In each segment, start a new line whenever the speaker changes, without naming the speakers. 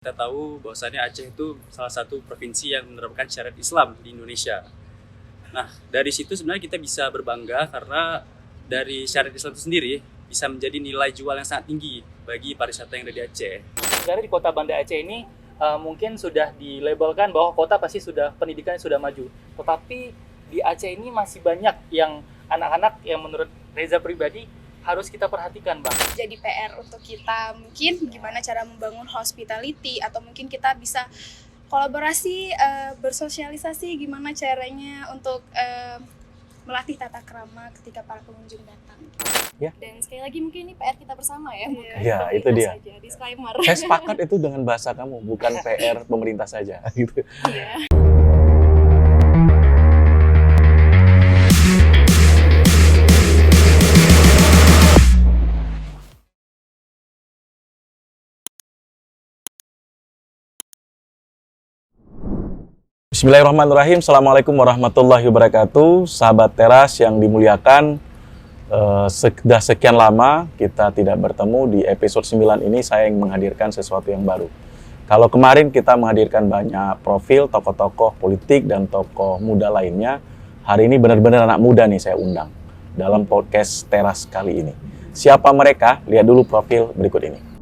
Kita tahu bahwasannya Aceh itu salah satu provinsi yang menerapkan syariat Islam di Indonesia. Nah, dari situ sebenarnya kita bisa berbangga karena dari syariat Islam itu sendiri bisa menjadi nilai jual yang sangat tinggi bagi pariwisata yang ada di Aceh.
Sebenarnya di kota Banda Aceh ini mungkin sudah dilabelkan bahwa kota pasti sudah pendidikan sudah maju. Tetapi di Aceh ini masih banyak yang anak-anak yang menurut Reza pribadi harus kita perhatikan, Bang.
Jadi PR untuk kita mungkin gimana cara membangun hospitality, atau mungkin kita bisa kolaborasi, bersosialisasi gimana caranya untuk melatih tata krama ketika para pengunjung datang.
Ya.
Dan sekali lagi mungkin ini PR kita bersama ya, bukan
Ya, itu dia.
saja, disclaimer.
Saya sepakat itu dengan bahasa kamu, bukan PR pemerintah saja gitu.
Iya.
Bismillahirrahmanirrahim. Assalamualaikum warahmatullahi wabarakatuh. Sahabat teras yang dimuliakan, sudah sekian lama kita tidak bertemu. Di episode 9 ini saya ingin menghadirkan sesuatu yang baru. Kalau kemarin kita menghadirkan banyak profil tokoh-tokoh politik dan tokoh muda lainnya, hari ini benar-benar anak muda nih saya undang dalam podcast teras kali ini. Siapa mereka? Lihat dulu profil berikut ini.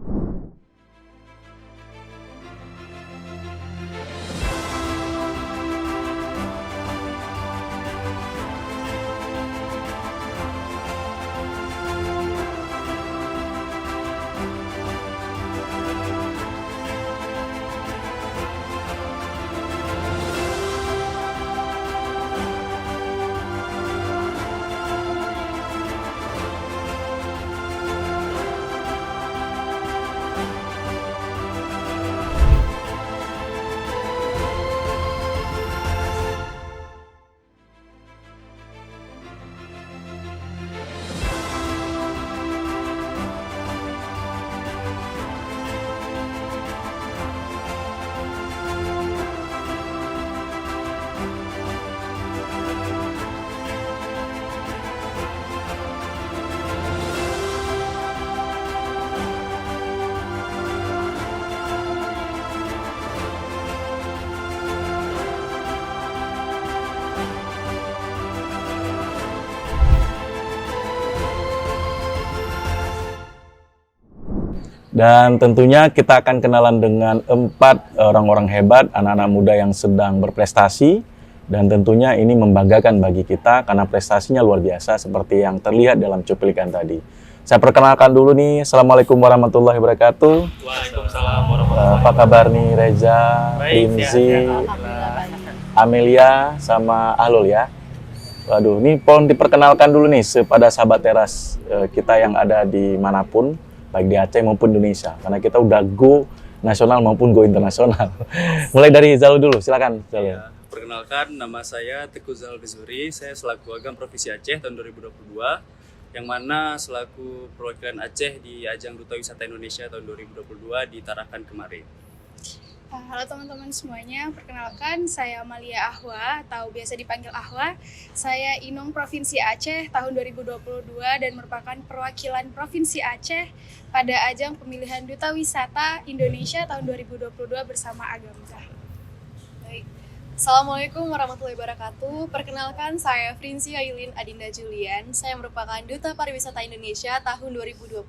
Dan tentunya kita akan kenalan dengan 4 orang-orang hebat, anak-anak muda yang sedang berprestasi. Dan tentunya ini membanggakan bagi kita karena prestasinya luar biasa seperti yang terlihat dalam cuplikan tadi. Saya perkenalkan dulu nih, Assalamualaikum warahmatullahi wabarakatuh.
Waalaikumsalam warahmatullahi
Apa kabar nih Reza,
Baik,
Rinzi,
sehat.
Amelia, sama Ahlul ya. Waduh, ini pohon diperkenalkan dulu nih kepada sahabat teras kita yang ada di manapun, baik di Aceh maupun Indonesia, karena kita udah go nasional maupun go internasional. Mulai dari Zal dulu, silakan. Zal.
Ya, perkenalkan, nama saya Teguh Zal Bezuri, saya selaku Agam Provinsi Aceh tahun 2022, yang mana selaku perwakilan Aceh di ajang Duta Wisata Indonesia tahun 2022 di Tarakan kemarin.
Halo teman-teman semuanya, perkenalkan saya Amalia Ahwa atau biasa dipanggil Ahwa. Saya Inung Provinsi Aceh tahun 2022 dan merupakan perwakilan Provinsi Aceh pada ajang pemilihan Duta Wisata Indonesia tahun 2022 bersama Agamza.
Baik. Assalamualaikum warahmatullahi wabarakatuh. Perkenalkan saya Frinzi Ailin Adinda Julian. Saya merupakan Duta Pariwisata Indonesia tahun 2022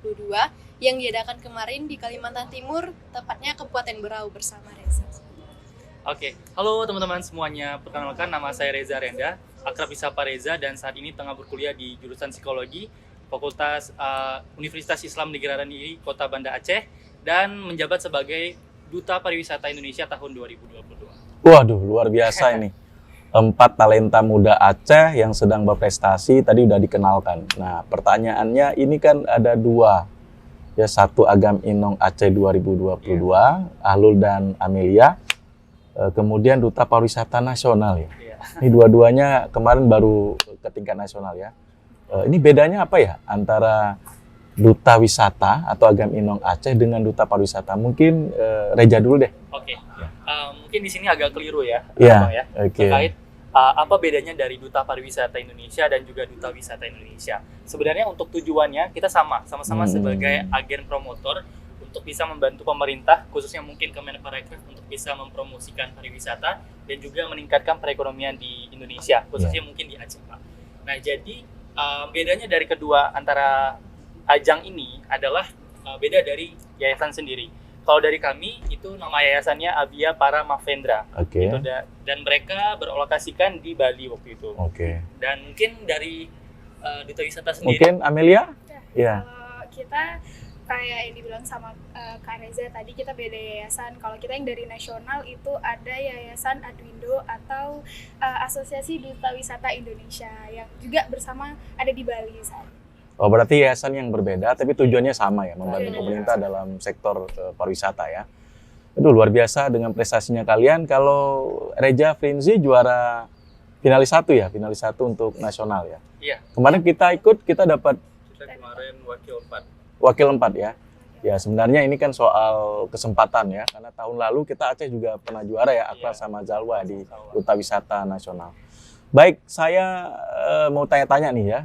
yang diadakan kemarin di Kalimantan Timur, tepatnya Kabupaten Berau bersama Reza.
Oke, halo teman-teman semuanya. Perkenalkan, nama saya Reza Renda, akrab disapa Reza, dan saat ini tengah berkuliah di jurusan Psikologi Fakultas Universitas Islam Negara Niri Kota Banda Aceh dan menjabat sebagai Duta Pariwisata Indonesia tahun 2022.
Waduh, luar biasa ini. 4 talenta muda Aceh yang sedang berprestasi tadi udah dikenalkan. Nah, pertanyaannya ini kan ada 2. Ya, satu Agam Inong Aceh 2022, Ahlul dan Amelia. Kemudian Duta Pariwisata Nasional ya. Ini dua-duanya kemarin baru ke tingkat nasional ya. Ini bedanya apa ya antara Duta Wisata atau Agam Inong Aceh dengan Duta Pariwisata? Mungkin Reza dulu deh.
Oke, mungkin di sini agak keliru ya,
Iya,
Bang ya.
oke.
Terkait apa bedanya dari Duta Pariwisata Indonesia dan juga Duta Wisata Indonesia. Sebenarnya untuk tujuannya kita sama-sama sebagai agen promotor untuk bisa membantu pemerintah, khususnya mungkin Kemenparekraf untuk bisa mempromosikan pariwisata dan juga meningkatkan perekonomian di Indonesia, khususnya mungkin di Aceh, Pak. Nah, jadi bedanya dari kedua antara ajang ini adalah beda dari yayasan sendiri. Kalau dari kami itu nama yayasannya Abia Para Mahvendra.
Oke.
Gitu, dan mereka berlokasikan di Bali waktu itu.
Oke.
Dan mungkin dari Duta Wisata sendiri.
Mungkin Amelia? Ya.
Kalau kita kayak yang dibilang sama Kak Reza tadi, kita beda yayasan. Kalau kita yang dari nasional itu ada Yayasan Adwindo atau Asosiasi Duta Wisata Indonesia yang juga bersama ada di Bali saat ini.
Oh, berarti yayasan yang berbeda tapi tujuannya sama ya, membantu
Tujuannya
pemerintah dalam sektor pariwisata ya. Aduh, luar biasa dengan prestasinya kalian. Kalau Reza Frinzi juara finalis 1 ya, finalis 1 untuk nasional ya.
Iya.
Kemarin kita ikut, kita dapat
Kita kemarin wakil 4.
wakil 4 ya. Ya sebenarnya ini kan soal kesempatan ya, karena tahun lalu kita Aceh juga pernah juara ya, Akra sama Zalwa di Duta Wisata Nasional. Baik, saya mau tanya-tanya nih ya,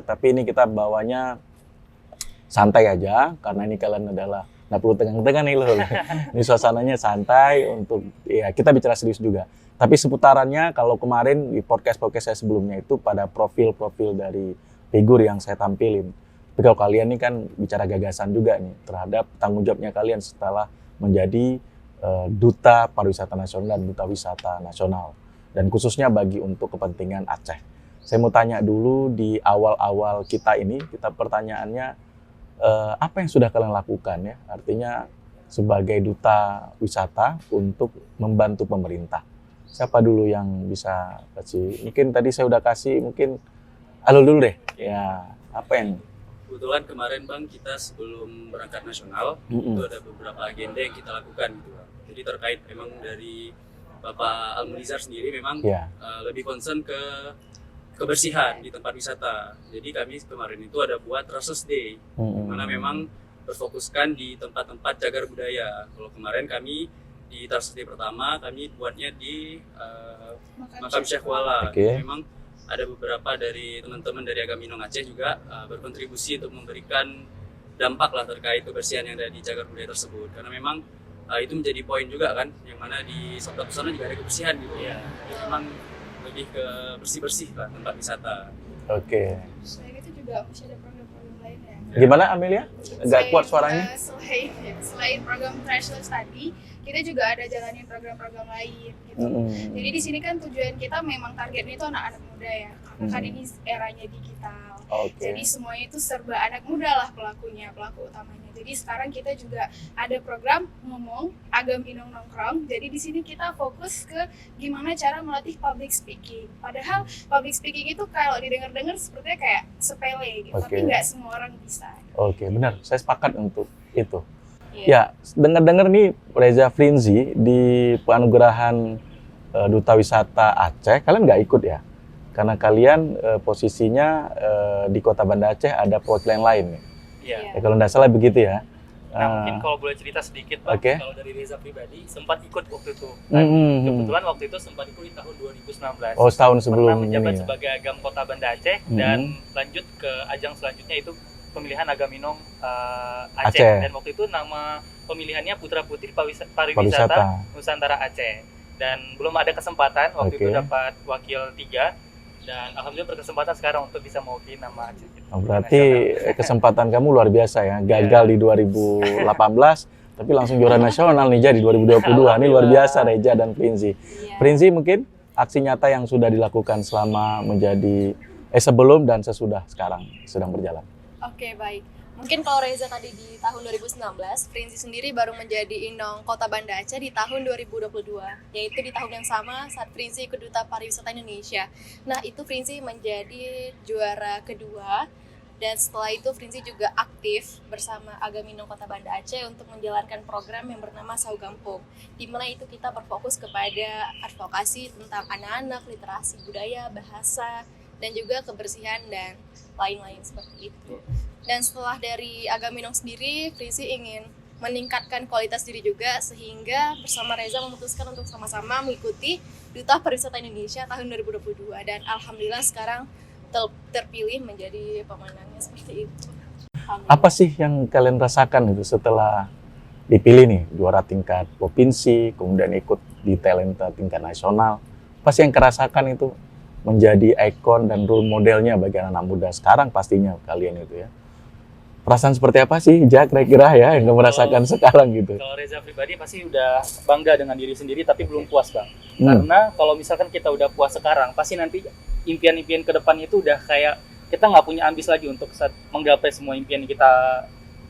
tapi ini kita bawanya santai aja, karena ini kalian adalah, nggak perlu tegang-tegang nih loh. Ini suasananya santai untuk, ya kita bicara serius juga. Tapi seputarannya, kalau kemarin di podcast-podcast saya sebelumnya itu pada profil-profil dari figur yang saya tampilin. Tapi kalau kalian ini kan bicara gagasan juga nih, terhadap tanggung jawabnya kalian setelah menjadi Duta Pariwisata Nasional dan Duta Wisata Nasional. Dan khususnya bagi untuk kepentingan Aceh. Saya mau tanya dulu di awal-awal kita ini, pertanyaannya, apa yang sudah kalian lakukan ya? Artinya sebagai duta wisata untuk membantu pemerintah. Siapa dulu yang bisa kasih? Mungkin tadi saya udah kasih, mungkin Alul dulu deh. Ya, apa yang?
Kebetulan kemarin Bang, kita sebelum berangkat nasional, itu ada beberapa agenda yang kita lakukan gitu, Bang. Jadi terkait memang dari Bapak Al-Munizar sendiri memang lebih concern ke kebersihan di tempat wisata. Jadi kami kemarin itu ada buat Trustless Day, di mana memang berfokuskan di tempat-tempat cagar budaya. Kalau kemarin kami di Trustless Day pertama, kami buatnya di Makam Syekh Wala. Memang ada beberapa dari teman-teman dari Agam Inong Aceh juga berkontribusi untuk memberikan dampak lah terkait kebersihan yang ada di cagar budaya tersebut. Karena memang itu menjadi poin juga kan, yang mana di Sabta Pesona juga ada kebersihan gitu ya. Memang lebih ke bersih-bersih lah tempat wisata.
Selain itu juga masih ada program-program lain ya.
Gimana Amelia? Agak kuat suaranya?
Selain program Trustless tadi, kita juga ada jalanin program-program lain gitu. Jadi di sini kan tujuan kita memang targetnya itu anak-anak muda ya. Karena kan ini eranya digital. Jadi semuanya itu serba anak muda lah pelaku utamanya. Jadi sekarang kita juga ada program ngomong Agam Inong Nongkrong. Jadi di sini kita fokus ke gimana cara melatih public speaking. Padahal public speaking itu kalau didengar-dengar sepertinya kayak sepele gitu, tapi nggak semua orang bisa.
Benar. Saya sepakat untuk itu. Ya, dengar-dengar nih Reza Frinzi di penganugerahan Duta Wisata Aceh, kalian nggak ikut ya? Karena kalian posisinya di Kota Banda Aceh ada perwakilan lain nih.
Iya.
Ya, kalau nggak salah begitu ya.
Nah, mungkin kalau boleh cerita sedikit Bang, kalau dari Reza pribadi sempat ikut waktu itu. Kebetulan waktu itu sempat ikut di tahun 2019.
Oh, setahun sebelum
pernah menjabat
ini ya?
sebagai Agam Kota Banda Aceh dan lanjut ke ajang selanjutnya itu pemilihan Agam Inong Aceh. Dan waktu itu nama pemilihannya Putra Putri Pariwisata Nusantara Aceh. Dan belum ada kesempatan waktu itu dapat wakil 3 dan alhamdulillah berkesempatan sekarang untuk bisa mewakili nama Aceh.
Berarti kesempatan kamu luar biasa ya. Gagal di 2018 tapi langsung juara nasional nih jadi 2022. Ini luar biasa Reza dan Frinzi. Frinzi, mungkin aksi nyata yang sudah dilakukan selama menjadi sebelum dan sesudah sekarang sedang berjalan.
Oke, baik. Mungkin kalau Reza tadi di tahun 2019, Frinzi sendiri baru menjadi Inong Kota Banda Aceh di tahun 2022, yaitu di tahun yang sama saat Frinzi ikut Duta Pariwisata Indonesia. Nah, itu Frinzi menjadi juara kedua, dan setelah itu Frinzi juga aktif bersama Agam Inong Kota Banda Aceh untuk menjalankan program yang bernama Saugampung, di mana itu kita berfokus kepada advokasi tentang anak-anak, literasi budaya, bahasa, dan juga kebersihan dan lain-lain seperti itu. Dan setelah dari Agam Inong sendiri, Frinzi ingin meningkatkan kualitas diri juga, sehingga bersama Reza memutuskan untuk sama-sama mengikuti Duta Pariwisata Indonesia tahun 2022, dan alhamdulillah sekarang terpilih menjadi pemenangnya seperti itu.
Apa sih yang kalian rasakan itu setelah dipilih nih juara tingkat provinsi, kemudian ikut di talenta tingkat nasional? Apa sih yang kerasakan itu menjadi ikon dan role modelnya bagi anak muda sekarang pastinya kalian itu ya? Perasaan seperti apa sih, Jak, kira-kira ya yang kamu rasakan sekarang gitu?
Kalau Reza pribadi pasti udah bangga dengan diri sendiri, tapi belum puas, Bang.
Hmm.
Karena kalau misalkan kita udah puas sekarang, pasti nanti impian-impian ke depan itu udah kayak kita nggak punya ambis lagi untuk menggapai semua impian yang kita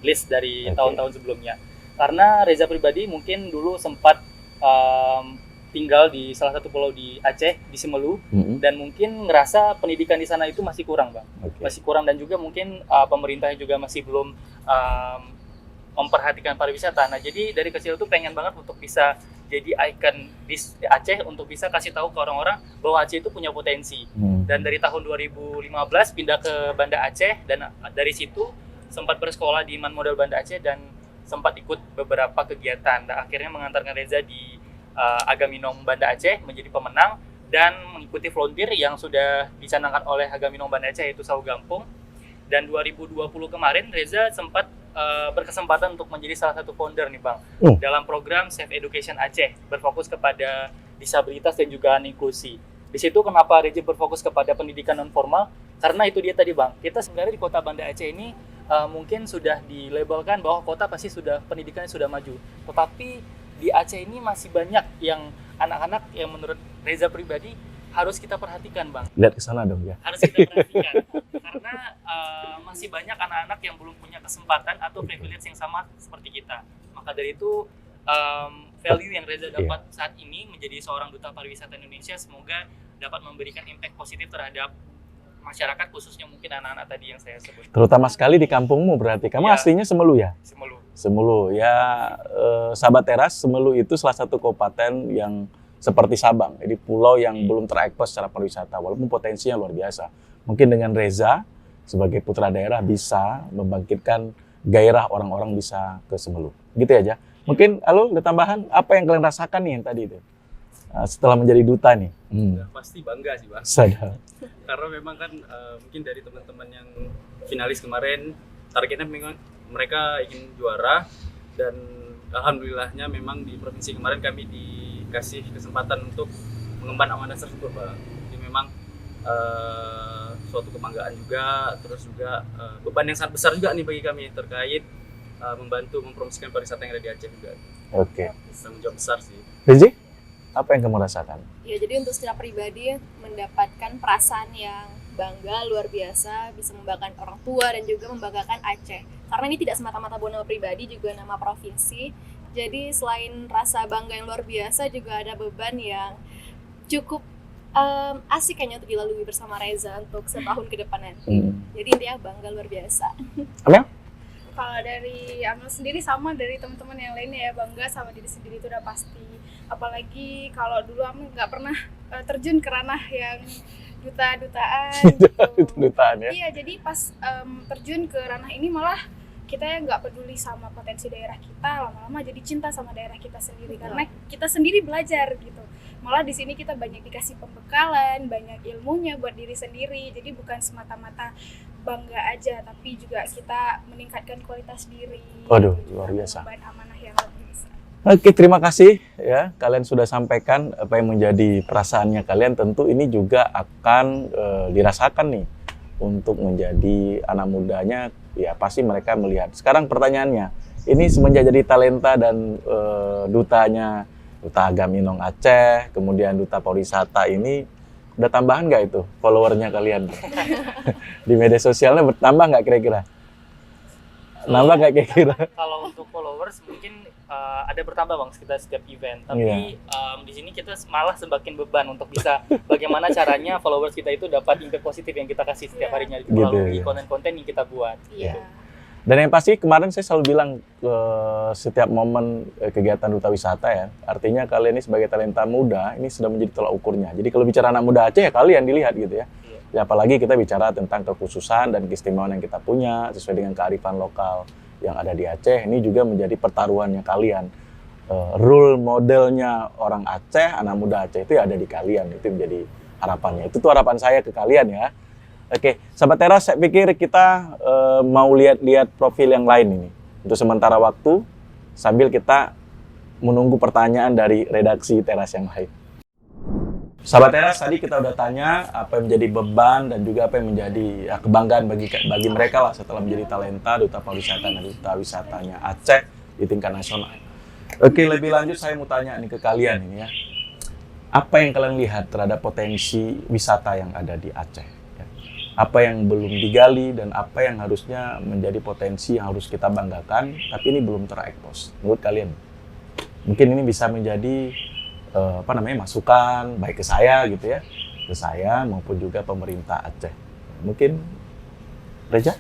list dari
Oke.
tahun-tahun sebelumnya. Karena Reza pribadi mungkin dulu sempat tinggal di salah satu pulau di Aceh, di Simelu,
Mm-mm.
dan mungkin ngerasa pendidikan di sana itu masih kurang, Bang.
Oke.
Masih kurang, dan juga mungkin pemerintahnya juga masih belum memperhatikan pariwisata. Nah, jadi dari kecil tuh pengen banget untuk bisa jadi ikon di Aceh, untuk bisa kasih tahu ke orang-orang bahwa Aceh itu punya potensi. Dan dari tahun 2015 pindah ke Banda Aceh, dan dari situ sempat bersekolah di Man Model Banda Aceh dan sempat ikut beberapa kegiatan. Dan akhirnya mengantarkan Reza di Agaminong Banda Aceh menjadi pemenang dan mengikuti volunteer yang sudah dicanangkan oleh Agaminong Banda Aceh, yaitu Sahu Gampung. Dan 2020 kemarin Reza sempat berkesempatan untuk menjadi salah satu founder nih, Bang, dalam program Safe Education Aceh, berfokus kepada disabilitas dan juga inklusi. Di situ kenapa Reza berfokus kepada pendidikan non formal? Karena itu dia tadi, Bang. Kita sebenarnya di Kota Banda Aceh ini mungkin sudah dilabelkan bahwa kota pasti sudah pendidikannya sudah maju. Tetapi di Aceh ini masih banyak yang anak-anak yang menurut Reza pribadi harus kita perhatikan, Bang.
Lihat ke sana dong ya.
Harus kita perhatikan karena masih banyak anak-anak yang belum punya kesempatan atau privilege yang sama seperti kita. Maka dari itu value yang Reza dapat saat ini menjadi seorang duta pariwisata Indonesia, semoga dapat memberikan impact positif terhadap masyarakat, khususnya mungkin anak-anak tadi yang saya sebut.
Terutama sekali di kampungmu berarti. Kamu
Iya.
aslinya Semelu ya?
Semelu.
Semelu ya, Sahabat Teras, Semelu itu salah satu kabupaten yang seperti Sabang, jadi pulau yang belum terekspos secara pariwisata, walaupun potensinya luar biasa. Mungkin dengan Reza sebagai putra daerah bisa membangkitkan gairah orang-orang bisa ke Semelu, gitu ya, Ja? Mungkin, halo, ada tambahan apa yang kalian rasakan nih yang tadi itu setelah menjadi duta nih?
Ya, pasti bangga sih, Bang.
Sadar.
Karena memang kan mungkin dari teman-teman yang finalis kemarin targetnya memang mereka ingin juara, dan alhamdulillahnya memang di provinsi kemarin kami dikasih kesempatan untuk mengemban amanah tersebut, Pak. Jadi memang suatu kebanggaan juga, terus juga beban yang sangat besar juga nih bagi kami terkait membantu mempromosikan pariwisata yang ada di Aceh juga.
Oke.
Tanggung jawab besar sih.
Rizky, apa yang kamu rasakan?
Ya, jadi untuk secara pribadi mendapatkan perasaan yang bangga luar biasa, bisa membanggakan orang tua dan juga membanggakan Aceh. Karena ini tidak semata-mata buat nama pribadi, juga nama provinsi. Jadi selain rasa bangga yang luar biasa, juga ada beban yang cukup asik kayaknya untuk dilalui bersama Reza untuk setahun ke depan nanti. Jadi intinya bangga luar biasa.
Amel?
Kalau dari Amel sendiri sama dari teman-teman yang lainnya ya, bangga sama diri sendiri itu udah pasti. Apalagi kalau dulu Amel nggak pernah terjun ke ranah yang duta-dutaan gitu.
Itu dutaan ya?
Iya, jadi pas terjun ke ranah ini malah kita ya nggak peduli sama potensi daerah kita, lama-lama jadi cinta sama daerah kita sendiri karena kita sendiri belajar gitu. Malah di sini kita banyak dikasih pembekalan, banyak ilmunya buat diri sendiri. Jadi bukan semata-mata bangga aja, tapi juga kita meningkatkan kualitas diri.
Waduh,
dan
luar
juga
biasa.
mengemban amanah yang lebih besar.
Oke, terima kasih ya. Kalian sudah sampaikan apa yang menjadi perasaannya kalian. Tentu ini juga akan dirasakan nih untuk menjadi anak mudanya. Ya pasti mereka melihat. Sekarang pertanyaannya, ini semenjak jadi talenta dan dutanya, duta Agaminong Aceh, kemudian duta pariwisata ini, udah tambahan nggak itu followernya kalian? Di media sosialnya bertambah nggak kira-kira? Nambah nggak kira-kira?
Kalau untuk followers mungkin ada bertambah, Bang, sekitar setiap event. Tapi di sini kita malah semakin beban untuk bisa bagaimana caranya followers kita itu dapat impact positif yang kita kasih setiap harinya melalui konten-konten yang kita buat.
Iya.
Dan yang pasti kemarin saya selalu bilang ke setiap momen kegiatan duta wisata ya, artinya kalian ini sebagai talenta muda ini sudah menjadi tolak ukurnya. Jadi kalau bicara anak muda Aceh ya kalian dilihat gitu ya. Ya apalagi kita bicara tentang kekhususan dan keistimewaan yang kita punya sesuai dengan kearifan lokal yang ada di Aceh, ini juga menjadi pertaruhannya kalian. Role modelnya orang Aceh, anak muda Aceh itu ya ada di kalian, itu menjadi harapannya. Itu tuh harapan saya ke kalian ya. Oke, sahabat Teras, saya pikir kita mau lihat-lihat profil yang lain ini. Untuk sementara waktu, sambil kita menunggu pertanyaan dari redaksi Teras yang lain. Sahabat Teras, tadi kita udah tanya apa yang menjadi beban dan juga apa yang menjadi kebanggaan bagi mereka lah setelah menjadi talenta duta pariwisata dan duta wisatanya Aceh di tingkat nasional. Oke, lebih lanjut saya mau tanya nih ke kalian ini ya. Apa yang kalian lihat terhadap potensi wisata yang ada di Aceh? Ya? Apa yang belum digali dan apa yang harusnya menjadi potensi yang harus kita banggakan, tapi ini belum terekspos. Menurut kalian? Mungkin ini bisa menjadi masukan baik ke saya gitu ya, ke saya maupun juga pemerintah Aceh. Mungkin Reza?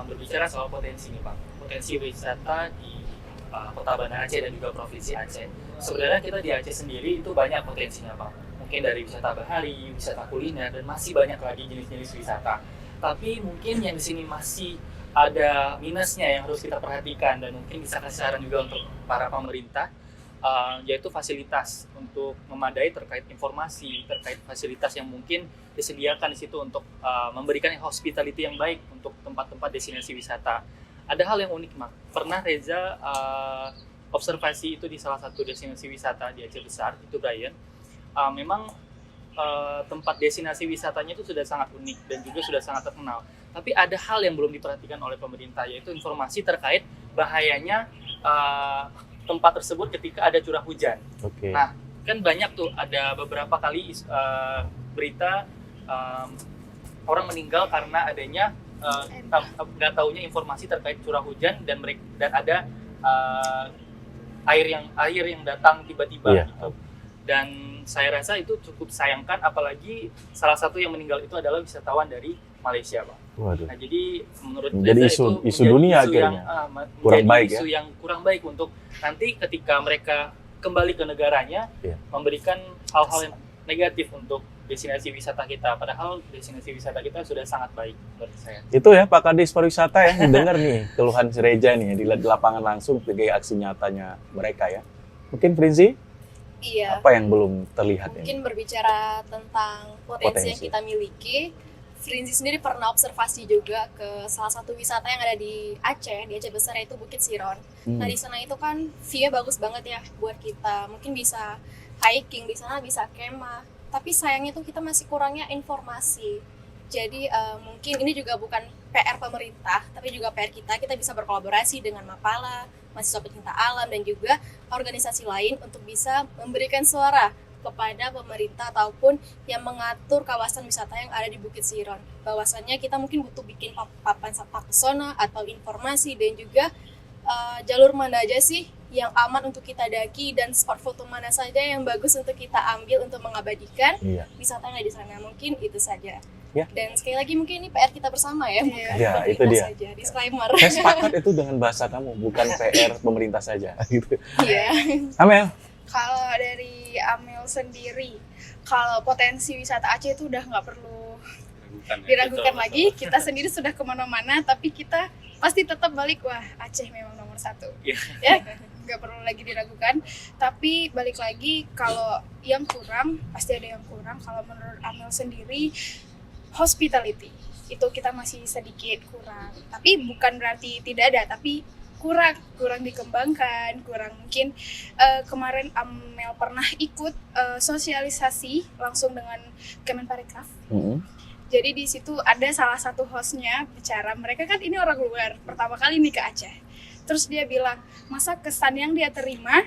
Berbicara soal potensi nih Pak, potensi wisata di Kota Banda Aceh dan juga Provinsi Aceh. Sebenarnya kita di Aceh sendiri itu banyak potensinya Pak. Mungkin dari wisata bahari, wisata kuliner, dan masih banyak lagi jenis-jenis wisata. Tapi mungkin yang di sini masih ada minusnya yang harus kita perhatikan dan mungkin bisa kasih saran juga untuk para pemerintah. Yaitu fasilitas untuk memadai terkait informasi, terkait fasilitas yang mungkin disediakan di situ untuk memberikan hospitality yang baik untuk tempat-tempat destinasi wisata. Ada hal yang unik, Mak. Pernah Reza observasi itu di salah satu destinasi wisata di Aceh Besar, itu Brian. Memang tempat destinasi wisatanya itu sudah sangat unik dan juga sudah sangat terkenal. Tapi ada hal yang belum diperhatikan oleh pemerintah, yaitu informasi terkait bahayanya tempat tersebut ketika ada curah hujan.
Okay.
Nah, kan banyak tuh, ada beberapa kali berita orang meninggal karena adanya nggak taunya informasi terkait curah hujan dan ada air yang datang tiba-tiba gitu. Dan saya rasa itu cukup sayangkan, apalagi salah satu yang meninggal itu adalah wisatawan dari Malaysia, Pak.
Waduh.
Nah, jadi menurut
menjadi
Reza
isu dunia akhirnya kurang baik
isu yang kurang baik untuk nanti ketika mereka kembali ke negaranya memberikan hal-hal yang negatif untuk destinasi wisata kita, padahal destinasi wisata kita sudah sangat baik menurut saya. Itu
ya Pak Kadis Pariwisata ya, dengar nih keluhan si Reza nih di lapangan langsung sebagai aksi nyatanya mereka ya. Mungkin Frinzi?
Iya.
Apa yang belum terlihat
Mungkin
ini?
berbicara tentang potensi yang kita miliki, Frinzi sendiri pernah observasi juga ke salah satu wisata yang ada di Aceh Besar, yaitu Bukit Siron. Nah di sana itu kan view-nya bagus banget ya buat kita. Mungkin bisa hiking di sana, bisa kemah. Tapi sayangnya tuh kita masih kurangnya informasi. Jadi mungkin ini juga bukan PR pemerintah, tapi juga PR kita. Kita bisa berkolaborasi dengan Mapala, mahasiswa pecinta alam, dan juga organisasi lain untuk bisa memberikan suara kepada pemerintah ataupun yang mengatur kawasan wisata yang ada di Bukit Siron. Bahwasannya kita mungkin butuh bikin papan pesona atau informasi, dan juga jalur mana aja sih yang aman untuk kita daki, dan spot foto mana saja yang bagus untuk kita ambil untuk mengabadikan wisata yang ada di sana. Mungkin itu saja. Dan sekali lagi mungkin ini PR kita bersama ya, bukan
itu dia.
saja. Disclaimer.
Saya sepakat itu dengan bahasa kamu, bukan PR pemerintah saja gitu.
Iya.
Amel?
Kalau dari Amel sendiri, kalau potensi wisata Aceh itu udah nggak perlu diragukan lagi. Kita sendiri sudah kemana-mana, tapi kita pasti tetap balik, wah Aceh memang nomor satu. Ya, nggak perlu lagi diragukan. Tapi balik lagi, kalau yang kurang, pasti ada yang kurang. Kalau menurut Amel sendiri, hospitality itu kita masih sedikit kurang. Tapi bukan berarti tidak ada, tapi kurang dikembangkan, kurang mungkin kemarin Amel pernah ikut sosialisasi langsung dengan Kemenparekraf. Jadi di situ ada salah satu hostnya bicara, mereka kan ini orang luar pertama kali nih ke Aceh. Terus dia bilang, masa kesan yang dia terima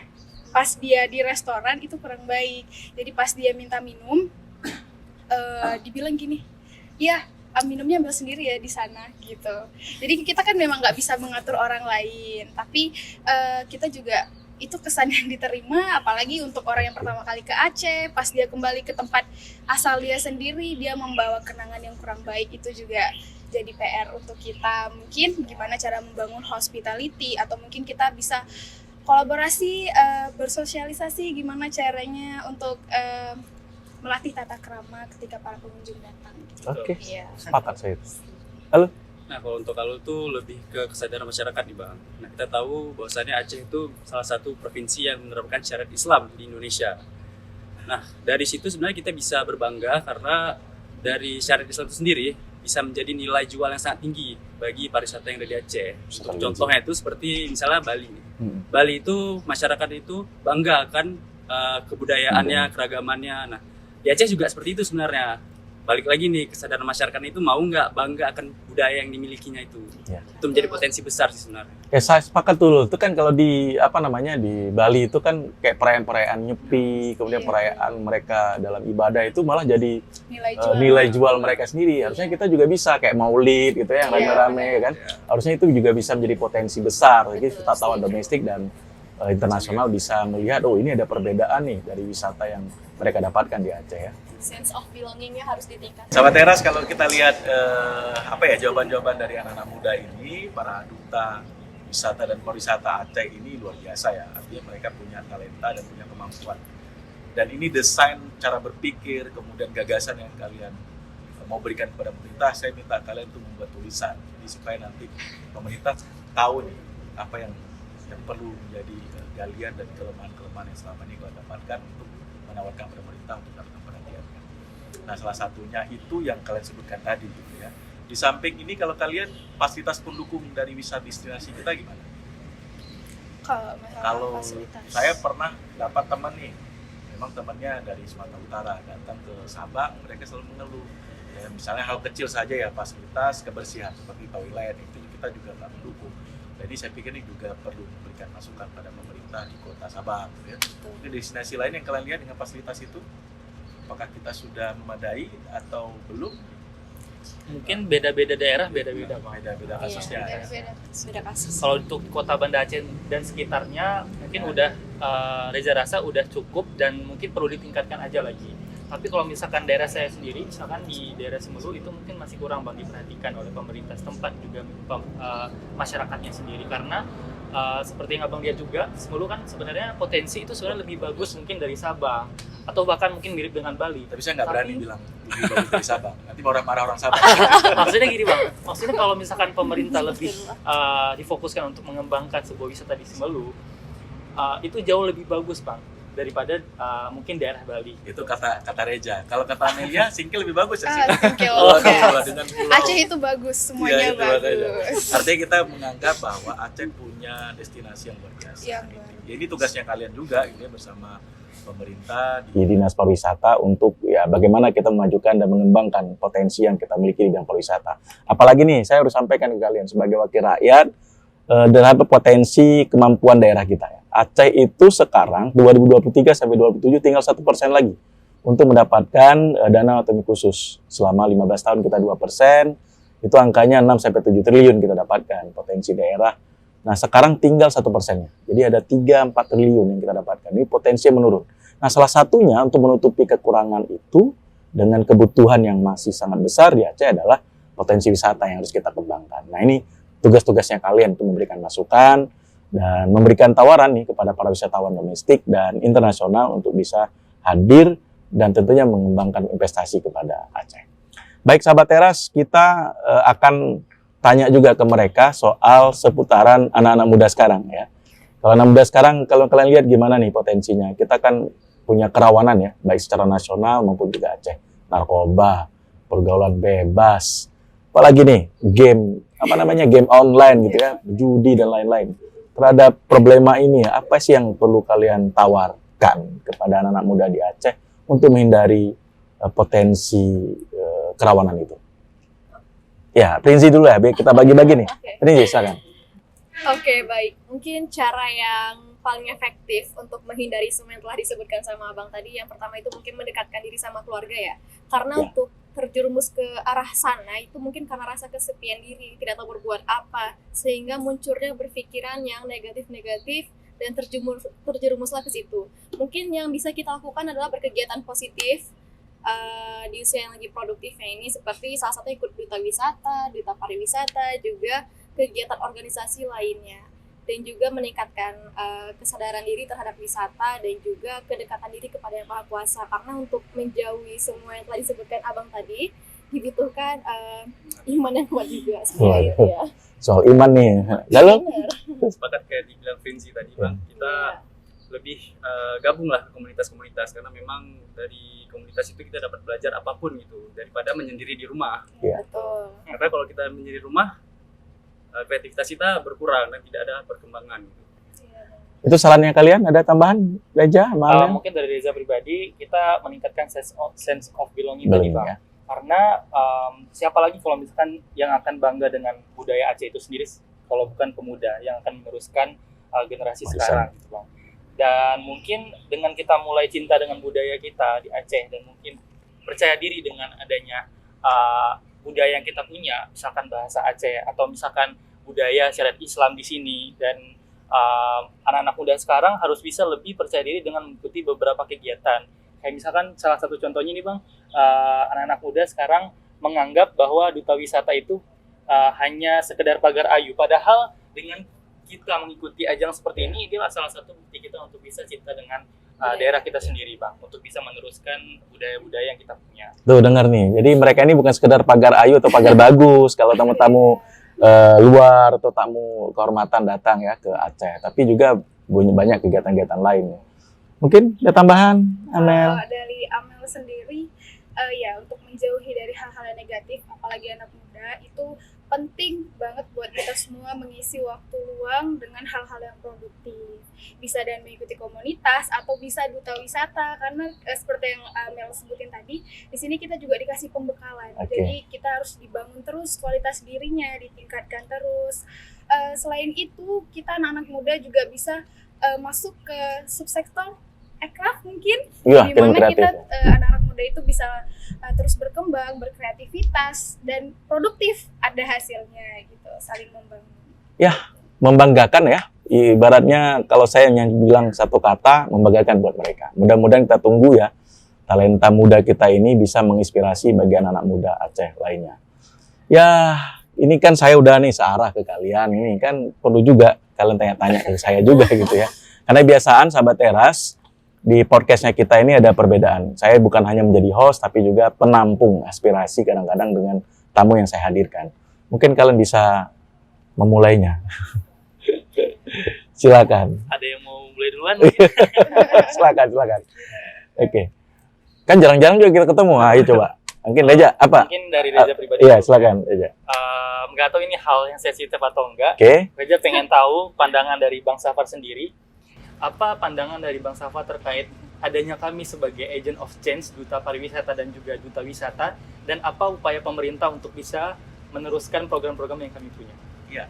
pas dia di restoran itu kurang baik. Jadi pas dia minta minum, dibilang gini, ya minumnya ambil sendiri ya di sana gitu. Jadi kita kan memang nggak bisa mengatur orang lain, tapi kita juga itu kesan yang diterima, apalagi untuk orang yang pertama kali ke Aceh, pas dia kembali ke tempat asal dia sendiri, dia membawa kenangan yang kurang baik. Itu juga jadi PR untuk kita, mungkin gimana cara membangun hospitality, atau mungkin kita bisa kolaborasi, bersosialisasi gimana caranya untuk melatih tata krama ketika para pengunjung datang.
Oke,
Iya.
sepakat saya itu. Halo?
Nah, kalau untuk Halo tuh lebih ke kesadaran masyarakat nih Bang. Nah, kita tahu bahwasannya Aceh itu salah satu provinsi yang menerapkan syariat Islam di Indonesia. Nah, dari situ sebenarnya kita bisa berbangga karena dari syariat Islam itu sendiri bisa menjadi nilai jual yang sangat tinggi bagi pariwisata yang ada di Aceh. Untuk contohnya itu seperti misalnya Bali. Bali itu masyarakat itu bangga akan kebudayaannya, keragamannya. Nah, di Aceh juga seperti itu sebenarnya. Balik lagi nih, kesadaran masyarakat itu mau nggak bangga akan budaya yang dimilikinya itu.
Ya.
Itu menjadi potensi besar sih sebenarnya.
Ya saya sepakat dulu. Itu kan kalau di di Bali itu kan kayak perayaan-perayaan Nyepi, kemudian perayaan mereka dalam ibadah itu malah jadi nilai jual mereka sendiri. Harusnya kita juga bisa kayak Maulid gitu ya, yang rame-rame kan. Harusnya itu juga bisa menjadi potensi besar. Jadi wisatawan domestik dan internasional bisa melihat, oh ini ada perbedaan nih dari wisata yang mereka dapatkan di Aceh ya.
Sense of belonging-nya harus ditingkatkan.
Sahabat Teras, kalau kita lihat jawaban-jawaban dari anak-anak muda ini, para duta wisata dan pariwisata Aceh ini luar biasa ya. Artinya mereka punya talenta dan punya kemampuan. Dan ini desain cara berpikir, kemudian gagasan yang kalian mau berikan kepada pemerintah, saya minta kalian untuk membuat tulisan. Jadi supaya nanti pemerintah tahu nih apa yang perlu menjadi galian dan kelemahan-kelemahan yang selama ini kalian dapatkan untuk menawarkan pada pemerintah untuk melakukan perhatian. Nah, salah satunya itu yang kalian sebutkan tadi gitu ya. Di samping ini kalau kalian fasilitas pendukung dari wisata destinasi kita gimana? Kalau saya pernah dapat teman nih, memang temannya dari Sumatera Utara, datang ke Sabang, mereka selalu mengeluh. Ya, misalnya hal kecil saja ya, fasilitas kebersihan seperti toilet, itu kita juga nggak mendukung. Jadi saya pikir ini juga perlu memberikan masukan pada pemerintah di kota Sabang. Ya. Mungkin destinasi lain yang kalian lihat dengan fasilitas itu, apakah kita sudah memadai atau belum?
Mungkin beda-beda daerah, beda-beda Bang.
Beda-beda kasusnya.
Beda kasus.
Kalau untuk kota Banda Aceh dan sekitarnya mungkin udah Reza rasa udah cukup dan mungkin perlu ditingkatkan aja lagi. Tapi kalau misalkan daerah saya sendiri, misalkan di daerah Semelu itu mungkin masih kurang Bang diperhatikan oleh pemerintah setempat juga masyarakatnya sendiri karena seperti yang Abang lihat juga, Semelu kan sebenarnya potensi itu sebenarnya lebih bagus mungkin dari Sabang atau bahkan mungkin mirip dengan Bali.
Tapi saya nggak berani bilang lebih bagus dari Sabang. Nanti marah orang Sabang.
Maksudnya gini Bang, maksudnya kalau misalkan pemerintah lebih difokuskan untuk mengembangkan sebuah wisata di Semelu, itu jauh lebih bagus Bang daripada mungkin daerah Bali.
Itu kata Reja. Kalau kata Amelia, Singkil lebih bagus ya.
Singkil.
Dengan pulau.
Aceh itu bagus, semuanya bagus.
Artinya kita menganggap bahwa Aceh punya destinasi yang luar biasa. Ya, ini tugasnya kalian juga ini bersama pemerintah di Dinas Pariwisata untuk ya bagaimana kita memajukan dan mengembangkan potensi yang kita miliki di bidang pariwisata. Apalagi nih, saya harus sampaikan ke kalian sebagai wakil rakyat dalam potensi kemampuan daerah kita ya. Aceh itu sekarang 2023 sampai 2027 tinggal 1% lagi untuk mendapatkan dana otonomi khusus. Selama 15 tahun kita 2%, itu angkanya 6 sampai 7 triliun kita dapatkan potensi daerah. Nah, sekarang tinggal 1%-nya. Jadi ada 3-4 triliun yang kita dapatkan. Ini potensi yang menurun. Nah, salah satunya untuk menutupi kekurangan itu dengan kebutuhan yang masih sangat besar di Aceh adalah potensi wisata yang harus kita kembangkan. Nah, ini tugas-tugasnya kalian untuk memberikan masukan dan memberikan tawaran nih kepada para wisatawan domestik dan internasional untuk bisa hadir dan tentunya mengembangkan investasi kepada Aceh. Baik sahabat Teras, kita akan tanya juga ke mereka soal seputaran anak-anak muda sekarang ya. Kalau anak muda sekarang, kalau kalian lihat gimana nih potensinya, kita kan punya kerawanan ya, baik secara nasional maupun juga Aceh. Narkoba, pergaulan bebas, apalagi nih game game online gitu ya, judi dan lain-lain. Terhadap problema ini, apa sih yang perlu kalian tawarkan kepada anak-anak muda di Aceh untuk menghindari potensi kerawanan itu? Ya, Prinzi dulu ya, biar kita bagi-bagi nih. Prinzi, silakan.
Oke, baik. Mungkin cara yang paling efektif untuk menghindari semua yang telah disebutkan sama Abang tadi, yang pertama itu mungkin mendekatkan diri sama keluarga ya. Karena untuk terjerumus ke arah sana itu mungkin karena rasa kesepian diri, tidak tahu berbuat apa, sehingga munculnya berpikiran yang negatif-negatif dan terjerumuslah ke situ. Mungkin yang bisa kita lakukan adalah berkegiatan positif di usia yang lagi produktifnya ini, seperti salah satu ikut duta wisata, duta pariwisata, juga kegiatan organisasi lainnya, dan juga meningkatkan kesadaran diri terhadap wisata dan juga kedekatan diri kepada Yang Maha Kuasa. Karena untuk menjauhi semua yang telah disebutkan Abang tadi dibutuhkan iman yang kuat juga seperti itu ya.
Soal iman nih. Lalu
Sepakat kayak dibilang Vinci tadi Bang, kita lebih gabunglah ke komunitas-komunitas, karena memang dari komunitas itu kita dapat belajar apapun gitu daripada menyendiri di rumah.
Betul.
Karena kalau kita menyendiri di rumah, kreativitas kita berkurang dan tidak ada perkembangan gitu.
Itu sarannya kalian, ada tambahan Reja, mana?
Mungkin dari Reza pribadi, kita meningkatkan sense of belonging tadi,
Belum
Bang.
ya.
Karena siapa lagi kalau misalkan yang akan bangga dengan budaya Aceh itu sendiri, kalau bukan pemuda yang akan meneruskan generasi
Warisan.
sekarang, gitu, Bang. Dan mungkin dengan kita mulai cinta dengan budaya kita di Aceh, dan mungkin percaya diri dengan adanya budaya yang kita punya, misalkan bahasa Aceh atau misalkan budaya syariat Islam di sini, dan anak-anak muda sekarang harus bisa lebih percaya diri dengan mengikuti beberapa kegiatan. Kayak misalkan salah satu contohnya nih, Bang, anak-anak muda sekarang menganggap bahwa duta wisata itu hanya sekedar pagar ayu, padahal dengan kita mengikuti ajang seperti ini, inilah salah satu bukti kita untuk bisa cinta dengan daerah kita sendiri, Bang, untuk bisa meneruskan budaya-budaya yang kita punya.
Tuh dengar nih, jadi mereka ini bukan sekedar pagar ayu atau pagar bagus kalau tamu-tamu luar atau tamu kehormatan datang ya ke Aceh, tapi juga banyak kegiatan-kegiatan lain. Mungkin ada tambahan, Amel?
Dari Amel sendiri, ya untuk menjauhi dari hal-hal yang negatif, apalagi anak muda, itu penting banget buat kita semua mengisi waktu luang dengan hal-hal yang produktif. Bisa dan mengikuti komunitas atau bisa duta wisata, karena seperti yang Mel sebutin tadi, di sini kita juga dikasih pembekalan.
Oke.
Jadi kita harus dibangun terus kualitas dirinya, ditingkatkan terus. Selain itu, kita anak-anak muda juga bisa masuk ke subsektor aircraft mungkin,
Iya,
di
film
mana kita
kreatif.
anak-anak muda itu bisa terus berkembang, berkreativitas dan produktif, ada hasilnya gitu, saling membangun.
Membanggakan ya. Ibaratnya kalau saya yang bilang satu kata, membanggakan buat mereka. Mudah-mudahan kita tunggu ya, talenta muda kita ini bisa menginspirasi bagi anak-anak muda Aceh lainnya. Ya, ini kan saya udah nih searah ke kalian, ini kan perlu juga kalian tanya-tanya ke saya juga gitu ya. Karena biasaan sahabat teras, di podcastnya kita ini ada perbedaan. Saya bukan hanya menjadi host, tapi juga penampung aspirasi kadang-kadang dengan tamu yang saya hadirkan. Mungkin kalian bisa memulainya. Silakan.
Ada yang mau mulai duluan?
silakan. Oke. Kan jarang-jarang juga kita ketemu. Ayo coba. Mungkin Reja, apa?
Mungkin dari Reza pribadi.
Iya, silakan Reja.
Nggak tahu ini hal yang sensitif atau enggak.
Oke.
Reza pengen tahu pandangan dari Bang Safar sendiri. Apa pandangan dari Bang Safar terkait adanya kami sebagai agent of change, duta pariwisata dan juga duta wisata, dan apa upaya pemerintah untuk bisa meneruskan program-program yang kami punya?
Iya.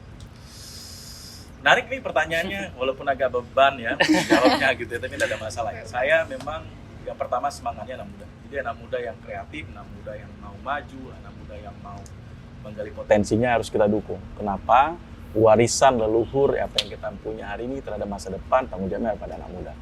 Menarik nih pertanyaannya, walaupun agak beban ya jawabnya gitu ya, tapi tidak ada masalah ya. Saya memang yang pertama semangatnya anak muda. Jadi anak muda yang kreatif, anak muda yang mau maju, anak muda yang mau menggali
Potensinya harus kita dukung. Kenapa? Warisan leluhur apa yang kita punya hari ini terhadap masa depan, tanggung jawabnya pada anak muda.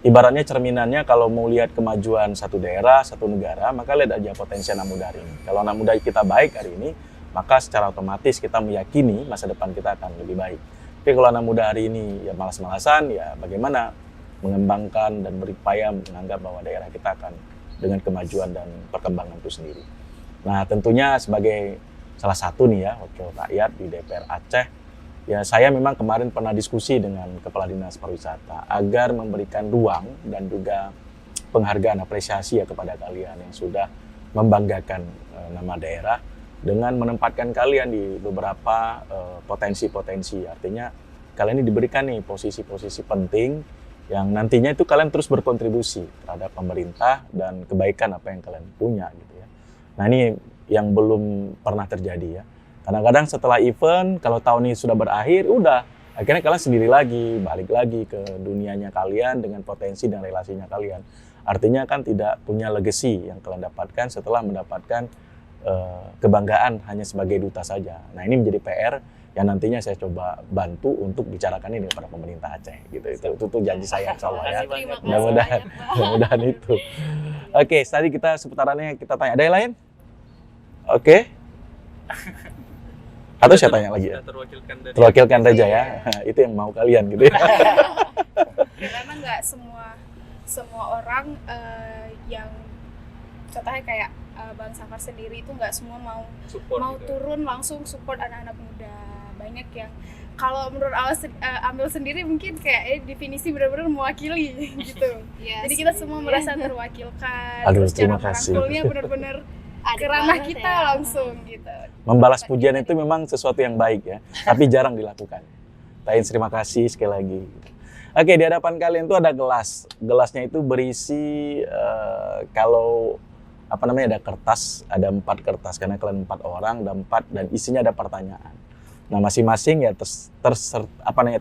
Ibaratnya cerminannya kalau mau lihat kemajuan satu daerah, satu negara, maka lihat aja potensi anak muda hari ini. Kalau anak muda kita baik hari ini, maka secara otomatis kita meyakini masa depan kita akan lebih baik. Tapi kalau anak muda hari ini ya malas-malasan, ya bagaimana mengembangkan dan berupaya menganggap bahwa daerah kita akan dengan kemajuan dan perkembangan itu sendiri. Nah tentunya sebagai salah satu nih ya wakil rakyat di DPR Aceh, ya saya memang kemarin pernah diskusi dengan Kepala Dinas Pariwisata agar memberikan ruang dan juga penghargaan apresiasi ya kepada kalian yang sudah membanggakan nama daerah dengan menempatkan kalian di beberapa potensi-potensi. Artinya kalian ini diberikan nih posisi-posisi penting yang nantinya itu kalian terus berkontribusi terhadap pemerintah dan kebaikan apa yang kalian punya gitu ya. Nah ini yang belum pernah terjadi ya. Kadang-kadang setelah event, kalau tahun ini sudah berakhir, udah akhirnya kalian sendiri lagi, balik lagi ke dunianya kalian dengan potensi dan relasinya kalian. Artinya kan tidak punya legacy yang kalian dapatkan setelah mendapatkan kebanggaan hanya sebagai duta saja. Nah ini menjadi PR yang nantinya saya coba bantu untuk bicarakan ini kepada pemerintah Aceh gitu. Itu janji saya insyaallah ya.
Terima kasih
Mudah-mudahan
banyak, Pak.
mudah-mudahan itu. Oke, tadi kita seputarannya kita tanya. Ada yang lain? Oke. Atau saya tanya lagi ya?
Sudah terwakilkan dari
Terwakilkan Reja ya. Itu yang mau kalian gitu ya.
Ya memang nggak semua orang yang contohnya kayak Bang Safar sendiri itu nggak semua mau
support gitu.
turun langsung support anak-anak muda. Banyak yang kalau menurut Amel sendiri mungkin kayak definisi benar-benar mewakili gitu.
Iya
Jadi
sih,
kita semua
iya.
merasa terwakilkan.
Aduh,
Terus cara
terima kasih.
merangkulnya benar-benar
Adem
ke ranah
banget
kita
ya.
langsung gitu.
Membalas pujian itu memang sesuatu yang baik ya, tapi jarang dilakukan. Tain, terima kasih sekali lagi. Oke, di hadapan kalian tuh ada gelas. Gelasnya itu berisi kalau apa namanya ada kertas, ada 4 kertas karena kalian 4 orang, ada 4 dan isinya ada pertanyaan. Nah, masing-masing ya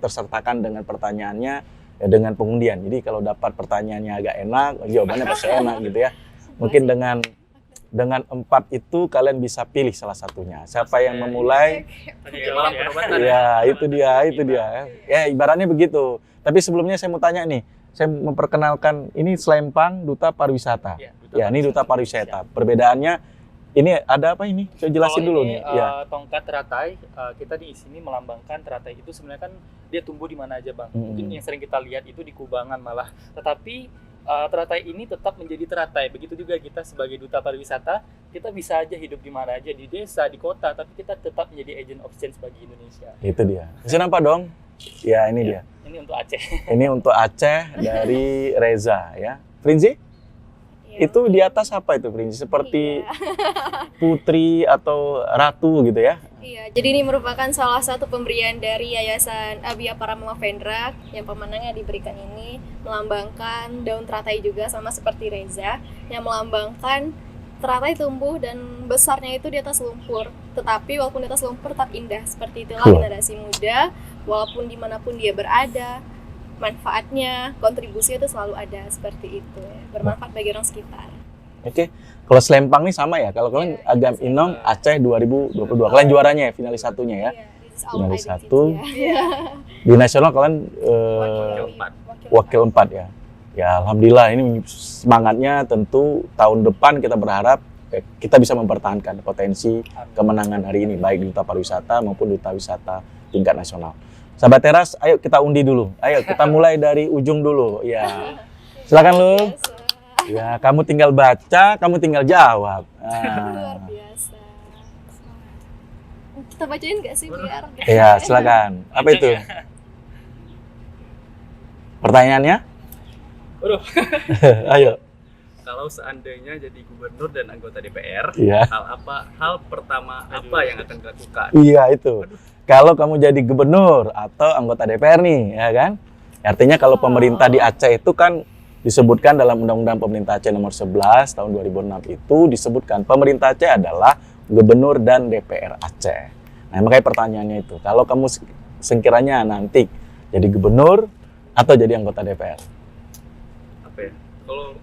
tersertakan dengan pertanyaannya ya dengan pengundian. Jadi kalau dapat pertanyaannya agak enak, jawabannya pasti enak gitu ya. Mungkin dengan 4 itu kalian bisa pilih salah satunya. Siapa yang memulai?
Tanya jawab ya.
Ya, itu dia. Ya, ibaratnya begitu. Tapi sebelumnya saya mau tanya nih, saya memperkenalkan ini Selempang Duta Pariwisata. Ya, ini Duta Pariwisata. Perbedaannya ini ada apa ini? Saya jelasin
Kalau
dulu
ini,
nih. Ya.
Tongkat teratai, kita di sini melambangkan teratai itu sebenarnya kan dia tumbuh di mana aja bang. Mungkin yang sering kita lihat itu di Kubangan malah. Tetapi teratai ini tetap menjadi teratai. Begitu juga kita sebagai duta pariwisata, kita bisa aja hidup di mana aja, di desa, di kota, tapi kita tetap menjadi agent of change bagi Indonesia.
Itu dia. Bisa nampak dong? Ya, ini dia.
Ini untuk Aceh.
Ini untuk Aceh dari Reza ya. Prinzi? Itu di atas apa itu Prinzi? Seperti putri atau ratu gitu ya?
Iya, jadi ini merupakan salah satu pemberian dari Yayasan Abia Parama Vendra yang pemenangnya diberikan ini melambangkan daun teratai juga sama seperti Reza yang melambangkan teratai tumbuh dan besarnya itu di atas lumpur. Tetapi walaupun di atas lumpur tetap indah. Seperti itulah generasi muda, walaupun dimanapun dia berada, manfaatnya, kontribusinya itu selalu ada seperti itu ya. Bermanfaat bagi orang sekitar.
Oke. Kalau Selempang nih sama ya. Kalau kalian Agam Inong Aceh 2022. Kalian juaranya ya, finalis satunya ya.
Iya, this is our
Finalis
identity
1.
ya.
Di nasional kalian wakil 4 ya. Ya alhamdulillah ini semangatnya tentu tahun depan kita berharap kita bisa mempertahankan potensi kemenangan hari ini baik Duta Pariwisata maupun Duta Wisata tingkat nasional. Sahabat Teras, ayo kita undi dulu. Ayo kita mulai dari ujung dulu. Ya. Silakan lu. Ya, kamu tinggal baca, kamu tinggal jawab.
Luar biasa. Kita bacain nggak sih biar?
Ya, silakan. Apa itu? Pertanyaannya?
Waduh.
Ayo.
Kalau seandainya jadi gubernur dan anggota DPR,
Iya.
hal pertama apa yang akan dilakukan?
Iya itu. Kalau kamu jadi gubernur atau anggota DPR nih, ya kan? Artinya kalau pemerintah di Aceh itu kan disebutkan dalam Undang-Undang Pemerintah Aceh nomor 11 tahun 2006 itu disebutkan pemerintah Aceh adalah gubernur dan DPR Aceh. Nah, makanya pertanyaannya itu, kalau kamu sekiranya nanti jadi gubernur atau jadi anggota DPR?
Apa ya? Kalau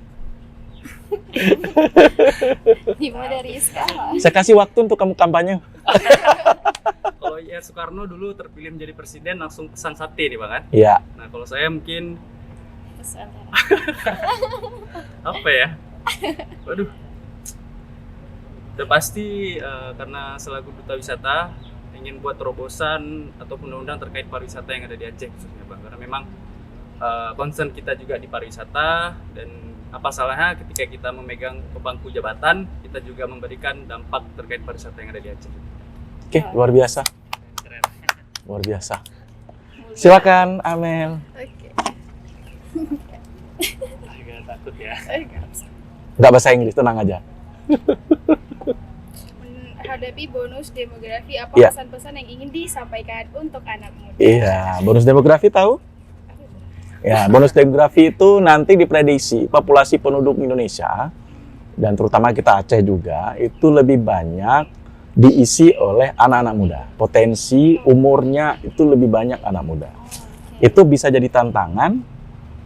Dimulai dari sekarang.
Saya kasih waktu untuk kamu kampanye.
kalau ya Soekarno dulu terpilih menjadi presiden langsung pesan sate nih Bang kan?
Iya.
Nah, kalau saya mungkin
Pesan.
apa ya? Waduh. Udah pasti karena selaku duta wisata ingin buat terobosan ataupun undang-undang terkait pariwisata yang ada di Aceh khususnya Bang. Karena memang concern kita juga di pariwisata dan apa salahnya ketika kita memegang pemangku jabatan kita juga memberikan dampak terkait pariwisata yang ada di Aceh.
Oke, luar biasa.
Keren.
Luar biasa. Silakan Amel.
Oke.
Agak takut ya.
Nggak bahasa Inggris, tenang aja.
Menghadapi bonus demografi, apa
Iya.
pesan-pesan yang ingin disampaikan untuk anak muda?
Iya, bonus demografi tahu? Ya, bonus demografi itu nanti diprediksi populasi penduduk Indonesia dan terutama kita Aceh juga itu lebih banyak diisi oleh anak-anak muda. Potensi umurnya itu lebih banyak anak muda. Itu bisa jadi tantangan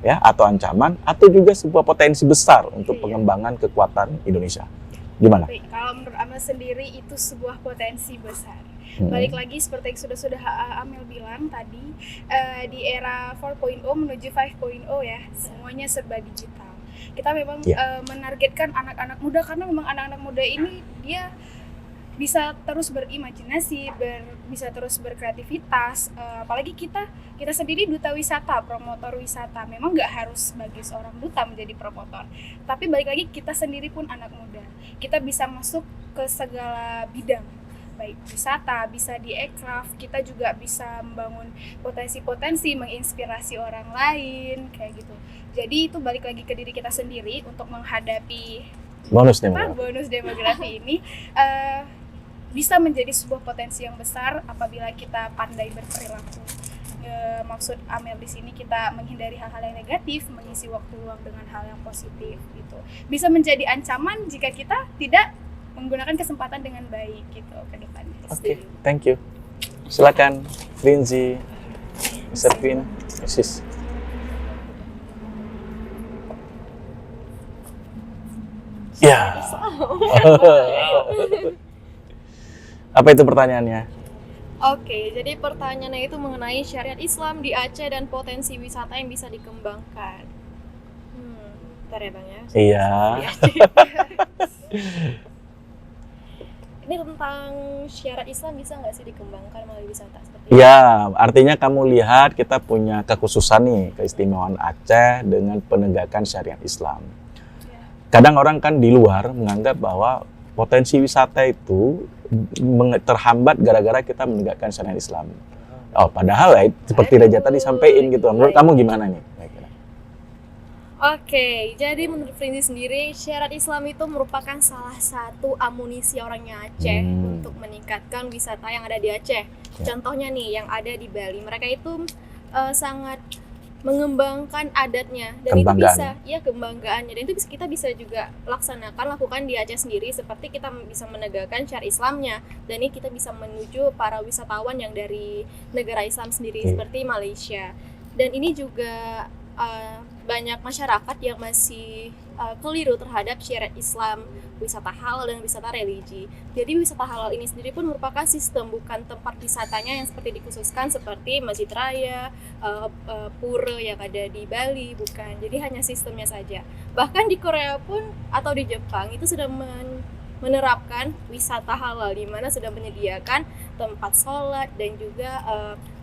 ya atau ancaman atau juga sebuah potensi besar untuk pengembangan kekuatan Indonesia. Gimana?
Baik, kalau menurut Amel sendiri itu sebuah potensi besar. Balik lagi seperti yang sudah Amel bilang tadi, di era 4.0 menuju 5.0 ya, semuanya serba digital. Kita memang menargetkan anak-anak muda karena memang anak-anak muda ini dia bisa terus berimajinasi, bisa terus berkreativitas. Apalagi kita sendiri duta wisata, promotor wisata. Memang nggak harus sebagai seorang duta menjadi promotor. Tapi balik lagi kita sendiri pun anak muda. Kita bisa masuk ke segala bidang. baik wisata, bisa di aircraft, kita juga bisa membangun potensi-potensi, menginspirasi orang lain, kayak gitu. Jadi itu balik lagi ke diri kita sendiri untuk menghadapi
Bonus demografi.
bonus demografi ini bisa menjadi sebuah potensi yang besar apabila kita pandai berperilaku. Maksud Amel di sini kita menghindari hal-hal yang negatif, mengisi waktu luang dengan hal yang positif gitu. Bisa menjadi ancaman jika kita tidak menggunakan kesempatan dengan baik gitu ke depannya.
Oke, thank you. Silakan, Lindsay, Mr. Queen, Mrs. Ya. Apa itu pertanyaannya?
Oke, jadi pertanyaannya itu mengenai syariat Islam di Aceh dan potensi wisata yang bisa dikembangkan. Bentar ya Bang ya.
Iya.
Di Aceh. Ini tentang syariat Islam bisa nggak sih dikembangkan melalui wisata seperti ini?
Ya, artinya kamu lihat kita punya kekhususan nih, keistimewaan Aceh dengan penegakan syariat Islam. Kadang orang kan di luar menganggap bahwa potensi wisata itu terhambat gara-gara kita menegakkan syariat Islam. Oh, padahal ya, seperti Reja tadi sampaikan gitu. Menurut kamu gimana nih?
Oke, jadi menurut Frinzi sendiri, syariat Islam itu merupakan salah satu amunisi orangnya Aceh untuk meningkatkan wisata yang ada di Aceh. Contohnya nih, yang ada di Bali, mereka itu sangat mengembangkan adatnya dan itu bisa kebanggaannya dan itu kita bisa juga lakukan di Aceh sendiri seperti kita bisa menegakkan syariat Islamnya dan ini kita bisa menuju para wisatawan yang dari negara Islam sendiri seperti Malaysia dan ini juga banyak masyarakat yang masih keliru terhadap syariat Islam, wisata halal dan wisata religi. Jadi wisata halal ini sendiri pun merupakan sistem, bukan tempat wisatanya yang seperti dikhususkan seperti Masjid Raya, pura yang ada di Bali, bukan. Jadi hanya sistemnya saja. Bahkan di Korea pun atau di Jepang itu sudah menerapkan wisata halal di mana sudah menyediakan tempat sholat dan juga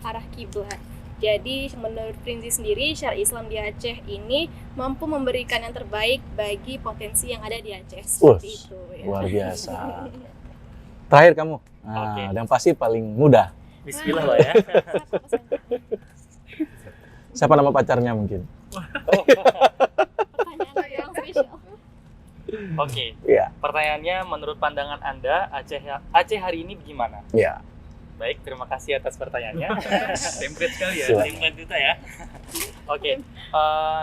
arah kiblat. Jadi menurut Frinzi sendiri, syariat Islam di Aceh ini mampu memberikan yang terbaik bagi potensi yang ada di Aceh. Seperti itu. Ya.
Luar biasa. Terakhir kamu, yang pasti paling mudah.
Bismillah lah ya.
Siapa nama pacarnya mungkin?
Pertanyaan yang spesial.
Oke.
Iya.
Pertanyaannya, menurut pandangan Anda, Aceh hari ini gimana?
Iya.
Baik, terima kasih atas pertanyaannya.
Template sekali ya.
Template kita ya. Oke,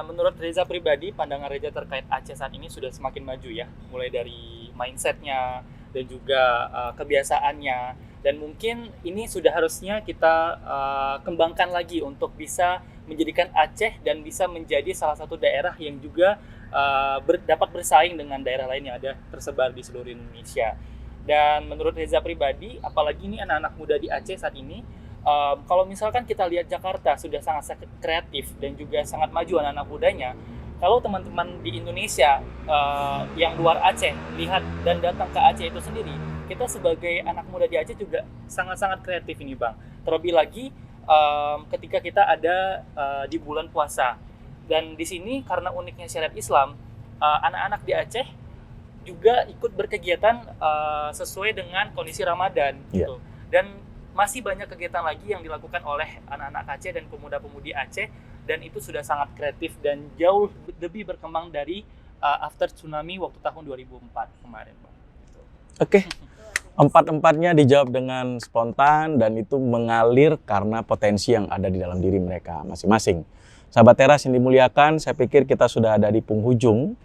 menurut Reza pribadi, pandangan Reza terkait Aceh saat ini sudah semakin maju ya. Mulai dari mindsetnya dan juga kebiasaannya. Dan mungkin ini sudah harusnya kita kembangkan lagi untuk bisa menjadikan Aceh dan bisa menjadi salah satu daerah yang juga dapat bersaing dengan daerah lain yang ada tersebar di seluruh Indonesia. Dan menurut Reza pribadi, apalagi ini anak-anak muda di Aceh saat ini, kalau misalkan kita lihat Jakarta sudah sangat kreatif dan juga sangat maju anak-anak mudanya, kalau teman-teman di Indonesia yang luar Aceh lihat dan datang ke Aceh itu sendiri, kita sebagai anak muda di Aceh juga sangat-sangat kreatif ini Bang. Terlebih lagi ketika kita ada di bulan puasa. Dan di sini karena uniknya syariat Islam, anak-anak di Aceh juga ikut berkegiatan sesuai dengan kondisi Ramadan gitu. Dan masih banyak kegiatan lagi yang dilakukan oleh anak-anak Aceh dan pemuda-pemudi Aceh dan itu sudah sangat kreatif dan jauh lebih berkembang dari after tsunami waktu tahun 2004 kemarin, Bang.
Oke. Empat-empatnya dijawab dengan spontan dan itu mengalir karena potensi yang ada di dalam diri mereka masing-masing. Sahabat Teras yang dimuliakan, saya pikir kita sudah ada di penghujung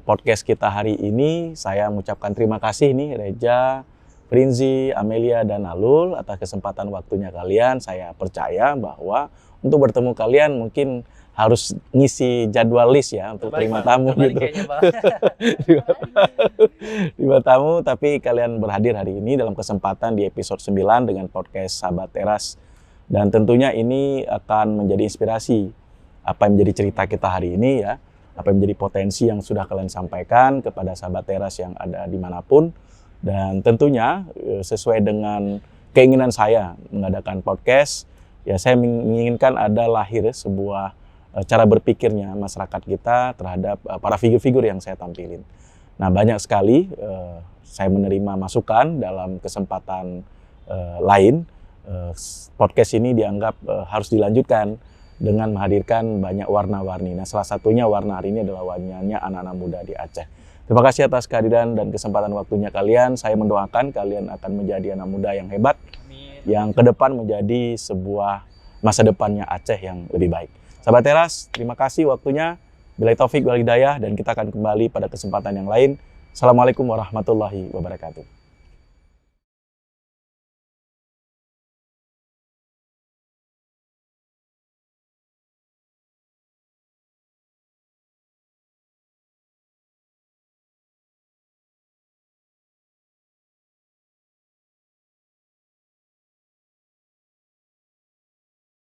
podcast kita hari ini. Saya mengucapkan terima kasih nih Reja, Frinzi, Amelia, dan Alul atas kesempatan waktunya kalian. Saya percaya bahwa untuk bertemu kalian mungkin harus ngisi jadwal list ya untuk terima tamu gitu. Terima tamu, tapi kalian berhadir hari ini dalam kesempatan di episode 9 dengan podcast Sahabat Teras. Dan tentunya ini akan menjadi inspirasi apa yang menjadi cerita kita hari ini ya. Apa yang menjadi potensi yang sudah kalian sampaikan kepada sahabat Teras yang ada dimanapun. Dan tentunya sesuai dengan keinginan saya mengadakan podcast, ya saya menginginkan ada lahir sebuah cara berpikirnya masyarakat kita terhadap para figur-figur yang saya tampilin. Nah, banyak sekali saya menerima masukan dalam kesempatan lain. Podcast ini dianggap harus dilanjutkan dengan menghadirkan banyak warna-warni. Nah, salah satunya warna hari ini adalah warnanya anak-anak muda di Aceh. Terima kasih atas kehadiran dan kesempatan waktunya kalian. Saya mendoakan kalian akan menjadi anak muda yang hebat,
Amin.
yang ke depan menjadi sebuah masa depannya Aceh yang lebih baik. Sahabat Teras, terima kasih waktunya. Billahi taufik wal hidayah, dan kita akan kembali pada kesempatan yang lain. Assalamualaikum warahmatullahi wabarakatuh.